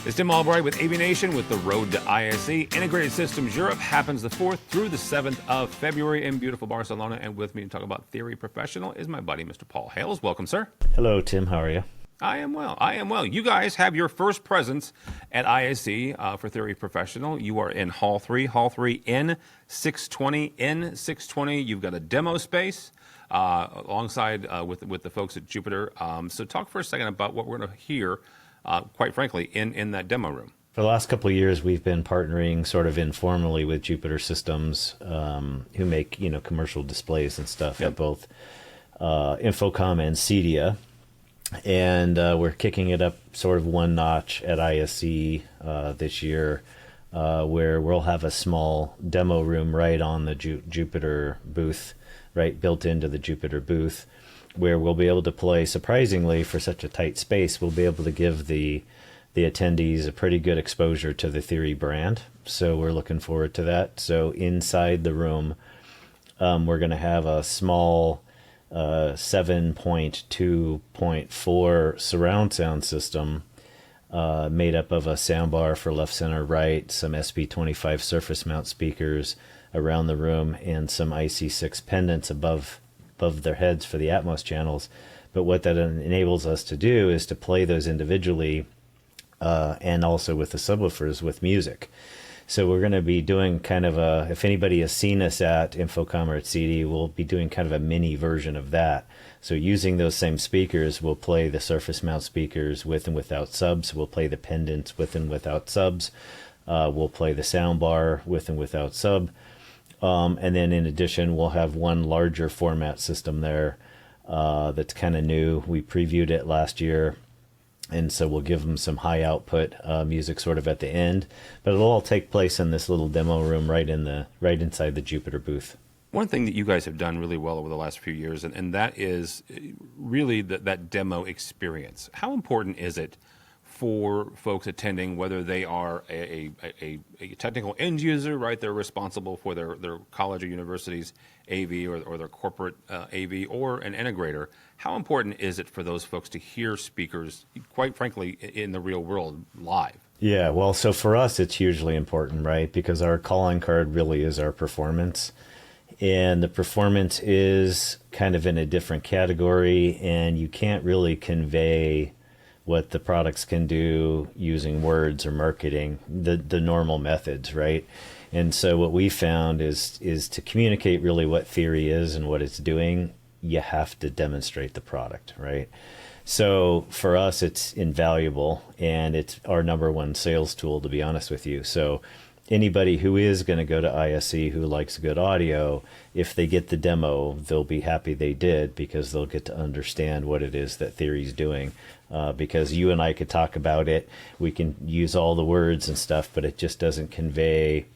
It's Tim Albright with AVNation with the Road to ISE. Integrated Systems Europe happens the 4th through the 7th of February in beautiful Barcelona. And with me to talk about Theory Professional is my buddy, Mr. Paul Hales. Welcome, sir. Hello, Tim. How are you? I am well. I am well. You guys have your first presence at ISE for Theory Professional. You are in Hall 3, N620. N620. You've got a demo space alongside with the folks at Jupiter. So talk for a second about what we're going to hear, quite frankly, in that demo room. For the last couple of years, we've been partnering sort of informally with Jupiter Systems, who make, commercial displays and stuff at both Infocom and Cedia. And we're kicking it up sort of one notch at ISE this year, where we'll have a small demo room right on the Jupiter booth, right built into the Jupiter booth, where we'll be able to play, surprisingly, for such a tight space, we'll be able to give the attendees a pretty good exposure to the Theory brand. So we're looking forward to that. So inside the room, we're going to have a small 7.2.4 surround sound system made up of a soundbar for left, center, right, some SP25 surface mount speakers around the room, and some IC6 pendants above their heads for the Atmos channels. But what that enables us to do is to play those individually and also with the subwoofers with music. So we're going to be doing kind of a, if anybody has seen us at Infocom or at CD, we'll be doing kind of a mini version of that. So using those same speakers, we'll play the surface mount speakers with and without subs. We'll play the pendants with and without subs. We'll play the sound bar with and without sub. And then in addition, we'll have one larger format system there that's kind of new. We previewed it last year. And so we'll give them some high output music sort of at the end, but it'll all take place in this little demo room right inside the Jupiter booth. One thing that you guys have done really well over the last few years, and that is really that demo experience. How important is it for folks attending, whether they are a technical end user, right? They're responsible for their college or university's AV or their corporate AV, or an integrator. How important is it for those folks to hear speakers, quite frankly, in the real world live? Yeah, well, so for us, it's hugely important, right? Because our calling card really is our performance. And the performance is kind of in a different category, and you can't really convey what the products can do using words or marketing, the normal methods, right? And so what we found is to communicate really what Theory is and what it's doing, you have to demonstrate the product, right? So for us, it's invaluable, and it's our number one sales tool, to be honest with you. So anybody who is going to go to ISE who likes good audio, if they get the demo, they'll be happy they did, because they'll get to understand what it is that Theory's doing. Because you and I could talk about it, we can use all the words and stuff, but it just doesn't convey,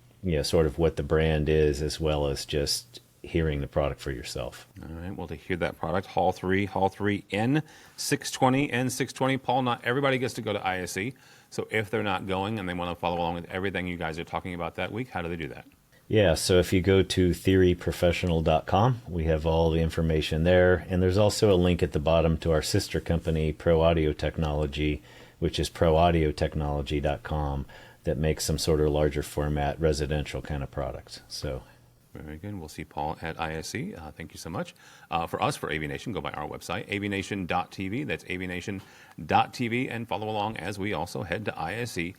sort of what the brand is, as well as just hearing the product for yourself. All right, well, to hear that product, Hall 3, N620. Paul, not everybody gets to go to ISE. So if they're not going and they want to follow along with everything you guys are talking about that week, how do they do that? Yeah, so if you go to theoryprofessional.com, we have all the information there. And there's also a link at the bottom to our sister company, Pro Audio Technology, which is proaudiotechnology.com, that makes some sort of larger format residential kind of products. So very good. We'll see Paul at ISE. Thank you so much. For us, for AVNation, go by our website, avnation.tv. That's avnation.tv, and follow along as we also head to ISE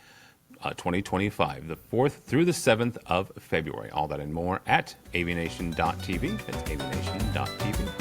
2025, the 4th through the 7th of February. All that and more at avnation.tv. That's avnation.tv.